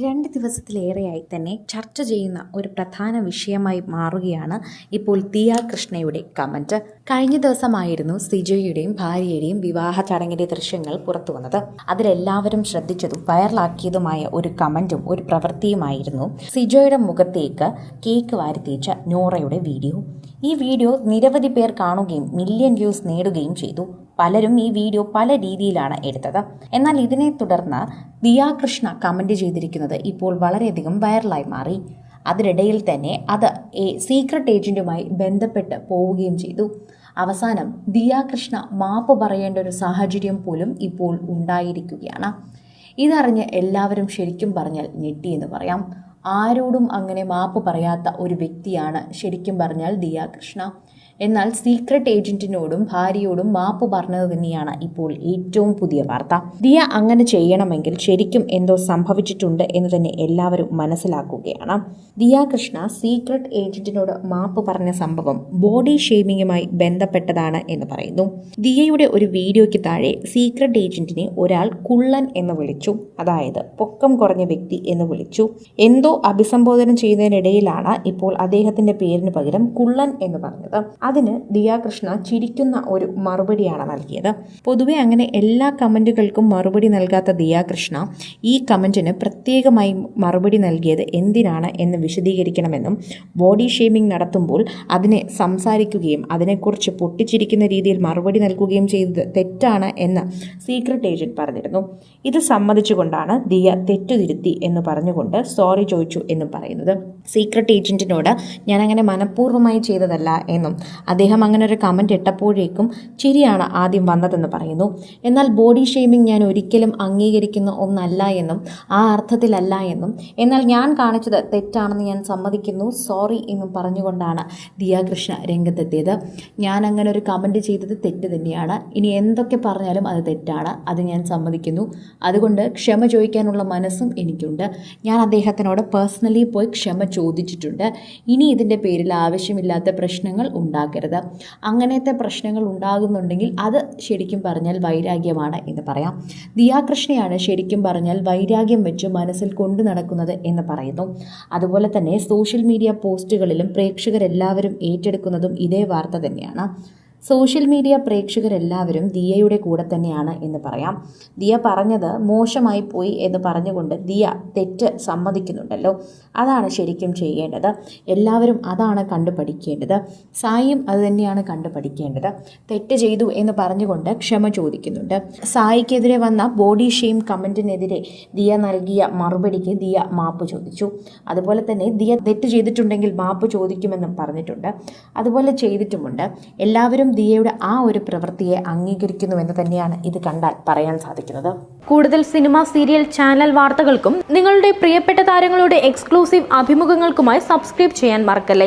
2 ദിവസത്തിലേറെയായി തന്നെ ചർച്ച ചെയ്യുന്ന ഒരു പ്രധാന വിഷയമായി മാറുകയാണ് ഇപ്പോൾ ദിയ കൃഷ്ണയുടെ കമൻറ്റ്. കഴിഞ്ഞ ദിവസമായിരുന്നു സിജോയുടെയും ഭാര്യയുടെയും വിവാഹ ചടങ്ങിൻ്റെ ദൃശ്യങ്ങൾ പുറത്തു വന്നത്. അതിലെല്ലാവരും ശ്രദ്ധിച്ചതും വൈറലാക്കിയതുമായ ഒരു കമൻറ്റും ഒരു പ്രവൃത്തിയുമായിരുന്നു സിജോയുടെ മുഖത്തേക്ക് കേക്ക് വാരിത്തേച്ച നോറയുടെ വീഡിയോ. ഈ വീഡിയോ നിരവധി പേർ കാണുകയും മില്യൺ വ്യൂസ് നേടുകയും ചെയ്തു. പലരും ഈ വീഡിയോ പല രീതിയിലാണ് എടുത്തത്. എന്നാൽ ഇതിനെ തുടർന്ന് ദിയ കൃഷ്ണ കമൻറ്റ് ചെയ്തിരിക്കുന്നത് ഇപ്പോൾ വളരെയധികം വൈറലായി മാറി. അതിനിടയിൽ തന്നെ അത് സീക്രട്ട് ഏജൻറ്റുമായി ബന്ധപ്പെട്ട് പോവുകയും ചെയ്തു. അവസാനം ദിയ കൃഷ്ണ മാപ്പ് പറയേണ്ട ഒരു സാഹചര്യം പോലും ഇപ്പോൾ ഉണ്ടായിരിക്കുകയാണ്. ഇതറിഞ്ഞ് എല്ലാവരും ശരിക്കും പറഞ്ഞാൽ ഞെട്ടിയെന്ന് പറയാം. ആരോടും അങ്ങനെ മാപ്പ് പറയാത്ത ഒരു വ്യക്തിയാണ് ശരിക്കും പറഞ്ഞാൽ ദിയ കൃഷ്ണ. എന്നാൽ സീക്രട്ട് ഏജന്റിനോടും ഭാര്യയോടും മാപ്പ് പറഞ്ഞത് തന്നെയാണ് ഇപ്പോൾ ഏറ്റവും പുതിയ വാർത്ത. ദിയ അങ്ങനെ ചെയ്യണമെങ്കിൽ ശരിക്കും എന്തോ സംഭവിച്ചിട്ടുണ്ട് എന്ന് തന്നെ എല്ലാവരും മനസ്സിലാക്കുകയാണ്. ദിയ കൃഷ്ണ സീക്രട്ട് ഏജന്റിനോട് മാപ്പ് പറഞ്ഞ സംഭവം ബോഡി ഷേമിങ്ങുമായി ബന്ധപ്പെട്ടതാണ് എന്ന് പറയുന്നു. ദിയയുടെ ഒരു വീഡിയോയ്ക്ക് താഴെ സീക്രട്ട് ഏജന്റിനെ ഒരാൾ കുള്ളൻ എന്ന് വിളിച്ചു, അതായത് പൊക്കം കുറഞ്ഞ വ്യക്തി എന്ന് വിളിച്ചു. എന്തോ അഭിസംബോധന ചെയ്യുന്നതിനിടയിലാണ് ഇപ്പോൾ അദ്ദേഹത്തിന്റെ പേരിന് പകരം കുള്ളൻ എന്ന് പറഞ്ഞത്. അതിന് ദിയ കൃഷ്ണ ചിരിക്കുന്ന ഒരു മറുപടിയാണ് നൽകിയത്. പൊതുവെ അങ്ങനെ എല്ലാ കമന്റുകൾക്കും മറുപടി നൽകാത്ത ദിയ കൃഷ്ണ ഈ കമന്റിന് പ്രത്യേകമായി മറുപടി നൽകിയത് എന്തിനാണ് എന്ന് വിശദീകരിക്കണമെന്നും ബോഡി ഷേമിംഗ് നടത്തുമ്പോൾ അതിനെ സംസാരിക്കുകയും അതിനെക്കുറിച്ച് പൊട്ടിച്ചിരിക്കുന്ന രീതിയിൽ മറുപടി നൽകുകയും ചെയ്തത് തെറ്റാണ് എന്ന് സീക്രട്ട് ഏജന്റ് പറഞ്ഞിരുന്നു. ഇത് സമ്മതിച്ചുകൊണ്ടാണ് ദിയ തെറ്റുതിരുത്തി എന്ന് പറഞ്ഞുകൊണ്ട് സോറി ചോദിച്ചു എന്നും പറയുന്നത്. സീക്രട്ട് ഏജന്റിനോട് ഞാൻ അങ്ങനെ മനഃപൂർവ്വമായി ചെയ്തതല്ല എന്നും അദ്ദേഹം അങ്ങനെ ഒരു കമന്റ് ഇട്ടപ്പോഴേക്കും ചിരിയാണ് ആദ്യം വന്നതെന്ന് പറയുന്നു. എന്നാൽ ബോഡി ഷേമിംഗ് ഞാൻ ഒരിക്കലും അംഗീകരിക്കുന്ന ഒന്നല്ല എന്നും ആ അർത്ഥത്തിലല്ല എന്നും, എന്നാൽ ഞാൻ കാണിച്ചത് തെറ്റാണെന്ന് ഞാൻ സമ്മതിക്കുന്നു, സോറി എന്നും പറഞ്ഞുകൊണ്ടാണ് ദിയ കൃഷ്ണ രംഗത്തെത്തിയത്. ഞാൻ അങ്ങനെ ഒരു കമന്റ് ചെയ്തത് തെറ്റ് തന്നെയാണ്. ഇനി എന്തൊക്കെ പറഞ്ഞാലും അത് തെറ്റാണ്, അത് ഞാൻ സമ്മതിക്കുന്നു. അതുകൊണ്ട് ക്ഷമ ചോദിക്കാനുള്ള മനസ്സും എനിക്കുണ്ട്. ഞാൻ അദ്ദേഹത്തിനോട് പേഴ്സണലി പോയി ക്ഷമ ചോദിച്ചിട്ടുണ്ട്. ഇനി ഇതിൻ്റെ പേരിൽ ആവശ്യമില്ലാത്ത പ്രശ്നങ്ങൾ ഉണ്ടാക്കരുത്. അങ്ങനത്തെ പ്രശ്നങ്ങൾ ഉണ്ടാകുന്നുണ്ടെങ്കിൽ അത് ശരിക്കും പറഞ്ഞാൽ വൈരാഗ്യമാണ് എന്ന് പറയാം. ദിയ കൃഷ്ണയാണ് ശരിക്കും പറഞ്ഞാൽ വൈരാഗ്യം വെച്ച് മനസ്സിൽ കൊണ്ടു നടക്കുന്നത് എന്ന് പറയുന്നു. അതുപോലെ തന്നെ സോഷ്യൽ മീഡിയ പോസ്റ്റുകളിലും പ്രേക്ഷകരെല്ലാവരും ഏറ്റെടുക്കുന്നതും ഇതേ വാർത്ത തന്നെയാണ്. സോഷ്യൽ മീഡിയ പ്രേക്ഷകരെല്ലാവരും ദിയയുടെ കൂടെ തന്നെയാണ് എന്ന് പറയാം. ദിയ പറഞ്ഞത് മോശമായി പോയി എന്ന് പറഞ്ഞുകൊണ്ട് ദിയ തെറ്റ് സമ്മതിക്കുന്നുണ്ടല്ലോ, അതാണ് ശരിക്കും ചെയ്യേണ്ടത്. എല്ലാവരും അതാണ് കണ്ടുപഠിക്കേണ്ടത്. സായിയും അത് തന്നെയാണ് കണ്ടുപഠിക്കേണ്ടത്. തെറ്റ് ചെയ്തു എന്ന് പറഞ്ഞുകൊണ്ട് ക്ഷമ ചോദിക്കുന്നുണ്ട്. സായിക്കെതിരെ വന്ന ബോഡി ഷെയിം കമൻറ്റിനെതിരെ ദിയ നൽകിയ മറുപടിക്ക് ദിയ മാപ്പ് ചോദിച്ചു. അതുപോലെ തന്നെ ദിയ തെറ്റ് ചെയ്തിട്ടുണ്ടെങ്കിൽ മാപ്പ് ചോദിക്കുമെന്നും പറഞ്ഞിട്ടുണ്ട്. അതുപോലെ ചെയ്തിട്ടുമുണ്ട്. എല്ലാവരും ദിയയുടെ ആ ഒരു പ്രവൃത്തിയെ അംഗീകരിക്കുന്നുവെന്ന് തന്നെയാണ് ഇത് കണ്ടാൽ പറയാൻ സാധിക്കുന്നത്. കൂടുതൽ സിനിമ, സീരിയൽ, ചാനൽ വാർത്തകൾക്കും നിങ്ങളുടെ പ്രിയപ്പെട്ട താരങ്ങളുടെ എക്സ്ക്ലൂസീവ് അഭിമുഖങ്ങൾക്കുമായി സബ്സ്ക്രൈബ് ചെയ്യാൻ മറക്കല്ലേ.